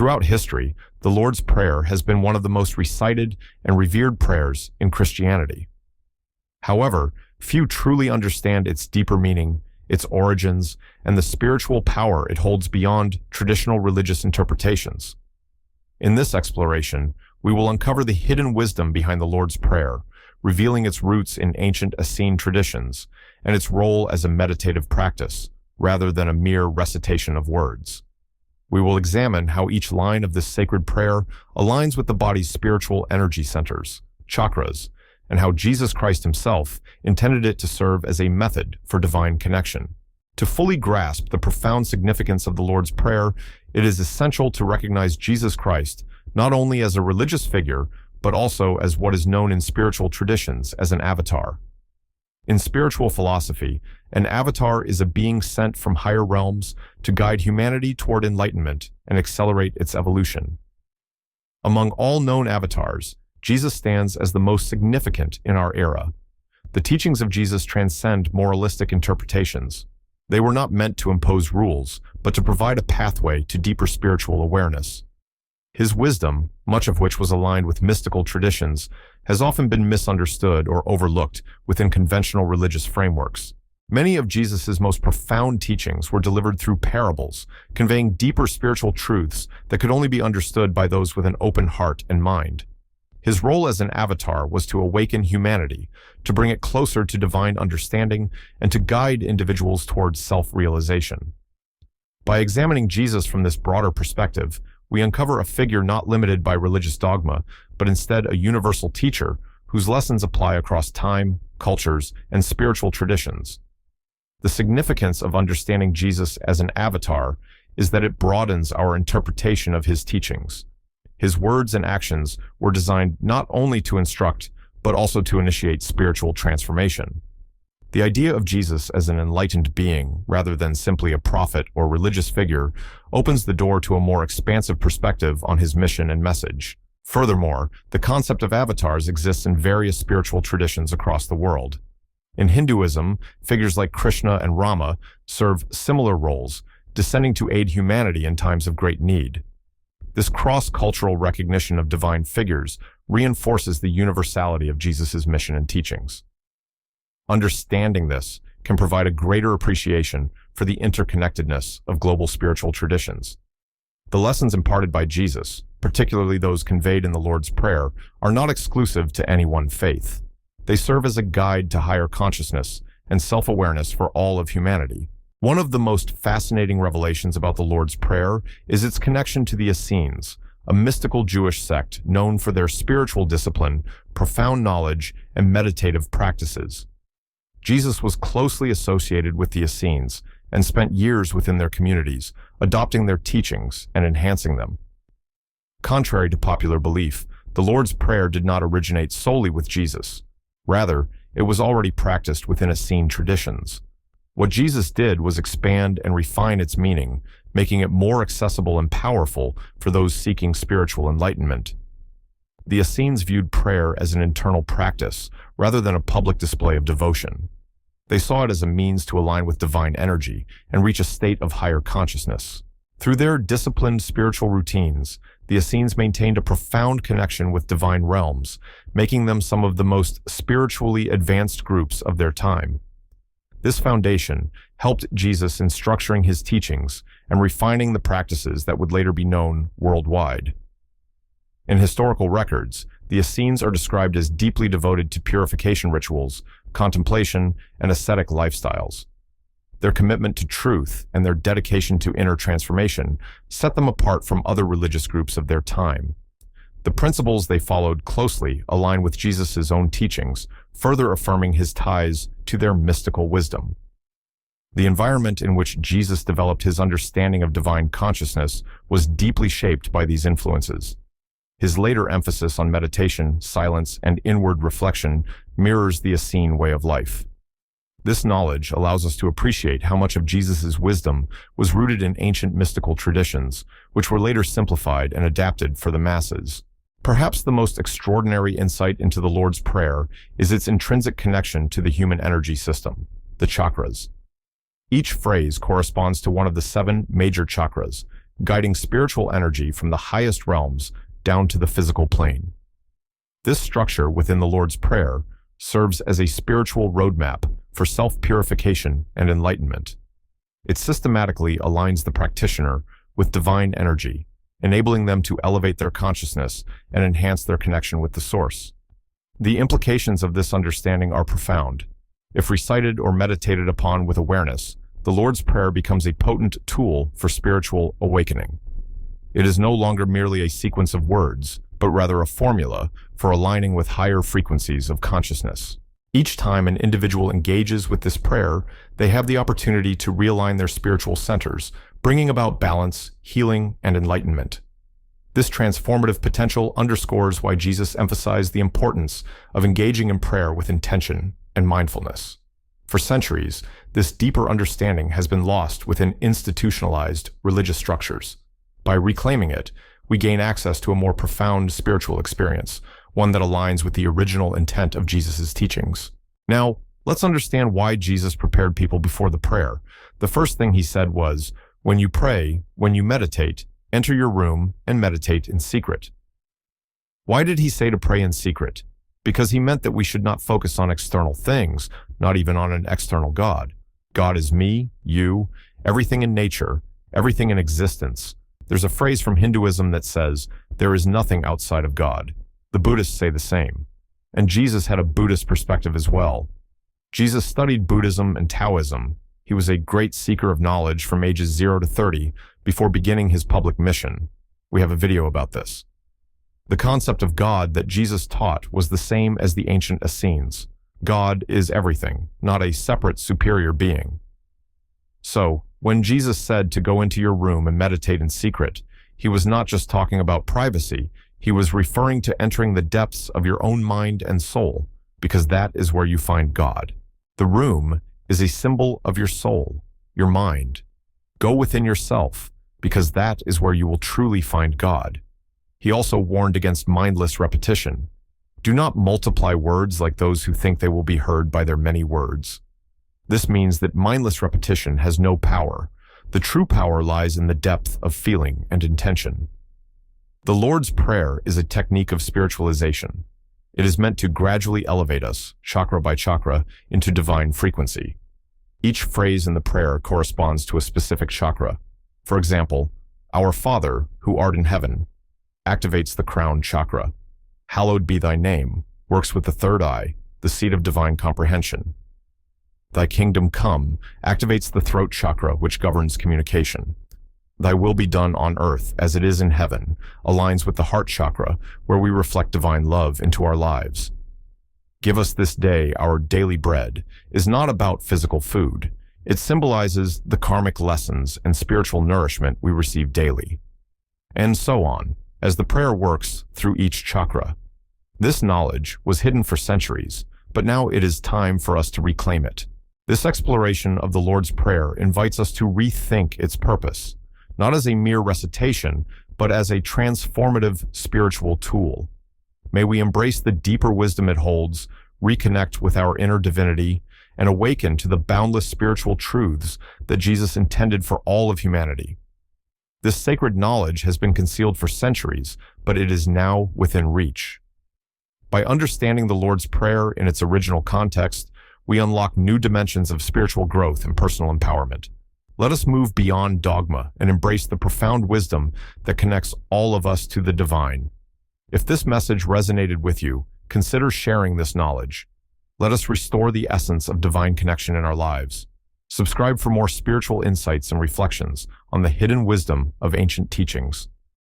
Throughout history, the Lord's Prayer has been one of the most recited and revered prayers in Christianity. However, few truly understand its deeper meaning, its origins, and the spiritual power it holds beyond traditional religious interpretations. In this exploration, we will uncover the hidden wisdom behind the Lord's Prayer, revealing its roots in ancient Essene traditions and its role as a meditative practice, rather than a mere recitation of words. We will examine how each line of this sacred prayer aligns with the body's spiritual energy centers, chakras, and how Jesus Christ himself intended it to serve as a method for divine connection. To fully grasp the profound significance of the Lord's Prayer, it is essential to recognize Jesus Christ not only as a religious figure, but also as what is known in spiritual traditions as an avatar. In spiritual philosophy, an avatar is a being sent from higher realms to guide humanity toward enlightenment and accelerate its evolution. Among all known avatars, Jesus stands as the most significant in our era. The teachings of Jesus transcend moralistic interpretations. They were not meant to impose rules, but to provide a pathway to deeper spiritual awareness. His wisdom, much of which was aligned with mystical traditions, has often been misunderstood or overlooked within conventional religious frameworks. Many of Jesus' most profound teachings were delivered through parables, conveying deeper spiritual truths that could only be understood by those with an open heart and mind. His role as an avatar was to awaken humanity, to bring it closer to divine understanding, and to guide individuals towards self-realization. By examining Jesus from this broader perspective, we uncover a figure not limited by religious dogma, but instead a universal teacher whose lessons apply across time, cultures, and spiritual traditions. The significance of understanding Jesus as an avatar is that it broadens our interpretation of his teachings. His words and actions were designed not only to instruct, but also to initiate spiritual transformation. The idea of Jesus as an enlightened being, rather than simply a prophet or religious figure, opens the door to a more expansive perspective on his mission and message. Furthermore, the concept of avatars exists in various spiritual traditions across the world. In Hinduism, figures like Krishna and Rama serve similar roles, descending to aid humanity in times of great need. This cross-cultural recognition of divine figures reinforces the universality of Jesus' mission and teachings. Understanding this can provide a greater appreciation for the interconnectedness of global spiritual traditions. The lessons imparted by Jesus, particularly those conveyed in the Lord's Prayer, are not exclusive to any one faith. They serve as a guide to higher consciousness and self-awareness for all of humanity. One of the most fascinating revelations about the Lord's Prayer is its connection to the Essenes, a mystical Jewish sect known for their spiritual discipline, profound knowledge, and meditative practices. Jesus was closely associated with the Essenes and spent years within their communities, adopting their teachings and enhancing them. Contrary to popular belief, the Lord's Prayer did not originate solely with Jesus. Rather, it was already practiced within Essene traditions. What Jesus did was expand and refine its meaning, making it more accessible and powerful for those seeking spiritual enlightenment. The Essenes viewed prayer as an internal practice, rather than a public display of devotion. They saw it as a means to align with divine energy and reach a state of higher consciousness. Through their disciplined spiritual routines, the Essenes maintained a profound connection with divine realms, making them some of the most spiritually advanced groups of their time. This foundation helped Jesus in structuring his teachings and refining the practices that would later be known worldwide. In historical records, the Essenes are described as deeply devoted to purification rituals, contemplation, and ascetic lifestyles. Their commitment to truth and their dedication to inner transformation set them apart from other religious groups of their time. The principles they followed closely align with Jesus' own teachings, further affirming his ties to their mystical wisdom. The environment in which Jesus developed his understanding of divine consciousness was deeply shaped by these influences. His later emphasis on meditation, silence, and inward reflection mirrors the Essene way of life. This knowledge allows us to appreciate how much of Jesus' wisdom was rooted in ancient mystical traditions, which were later simplified and adapted for the masses. Perhaps the most extraordinary insight into the Lord's Prayer is its intrinsic connection to the human energy system, the chakras. Each phrase corresponds to one of the 7 major chakras, guiding spiritual energy from the highest realms down to the physical plane. This structure within the Lord's Prayer serves as a spiritual roadmap for self-purification and enlightenment. It systematically aligns the practitioner with divine energy, enabling them to elevate their consciousness and enhance their connection with the Source. The implications of this understanding are profound. If recited or meditated upon with awareness, the Lord's Prayer becomes a potent tool for spiritual awakening. It is no longer merely a sequence of words, but rather a formula for aligning with higher frequencies of consciousness. Each time an individual engages with this prayer, they have the opportunity to realign their spiritual centers, bringing about balance, healing, and enlightenment. This transformative potential underscores why Jesus emphasized the importance of engaging in prayer with intention and mindfulness. For centuries, this deeper understanding has been lost within institutionalized religious structures. By reclaiming it, we gain access to a more profound spiritual experience, one that aligns with the original intent of Jesus' teachings. Now, let's understand why Jesus prepared people before the prayer. The first thing he said was, when you pray, when you meditate, enter your room and meditate in secret. Why did he say to pray in secret? Because he meant that we should not focus on external things, not even on an external God. God is me, you, everything in nature, everything in existence. There's a phrase from Hinduism that says, there is nothing outside of God. The Buddhists say the same. And Jesus had a Buddhist perspective as well. Jesus studied Buddhism and Taoism. He was a great seeker of knowledge from ages 0 to 30 before beginning his public mission. We have a video about this. The concept of God that Jesus taught was the same as the ancient Essenes. God is everything, not a separate superior being. So, when Jesus said to go into your room and meditate in secret, he was not just talking about privacy, he was referring to entering the depths of your own mind and soul, because that is where you find God. The room is a symbol of your soul, your mind. Go within yourself, because that is where you will truly find God. He also warned against mindless repetition. Do not multiply words like those who think they will be heard by their many words. This means that mindless repetition has no power. The true power lies in the depth of feeling and intention. The Lord's Prayer is a technique of spiritualization. It is meant to gradually elevate us, chakra by chakra, into divine frequency. Each phrase in the prayer corresponds to a specific chakra. For example, Our Father, who art in heaven, activates the crown chakra. Hallowed be thy name works with the third eye, the seat of divine comprehension. Thy kingdom come activates the throat chakra, which governs communication. Thy will be done on earth as it is in heaven aligns with the heart chakra, where we reflect divine love into our lives. Give us this day our daily bread is not about physical food. It symbolizes the karmic lessons and spiritual nourishment we receive daily. And so on, as the prayer works through each chakra. This knowledge was hidden for centuries, but now it is time for us to reclaim it. This exploration of the Lord's Prayer invites us to rethink its purpose, not as a mere recitation, but as a transformative spiritual tool. May we embrace the deeper wisdom it holds, reconnect with our inner divinity, and awaken to the boundless spiritual truths that Jesus intended for all of humanity. This sacred knowledge has been concealed for centuries, but it is now within reach. By understanding the Lord's Prayer in its original context, we unlock new dimensions of spiritual growth and personal empowerment. Let us move beyond dogma and embrace the profound wisdom that connects all of us to the divine. If this message resonated with you, consider sharing this knowledge. Let us restore the essence of divine connection in our lives. Subscribe for more spiritual insights and reflections on the hidden wisdom of ancient teachings.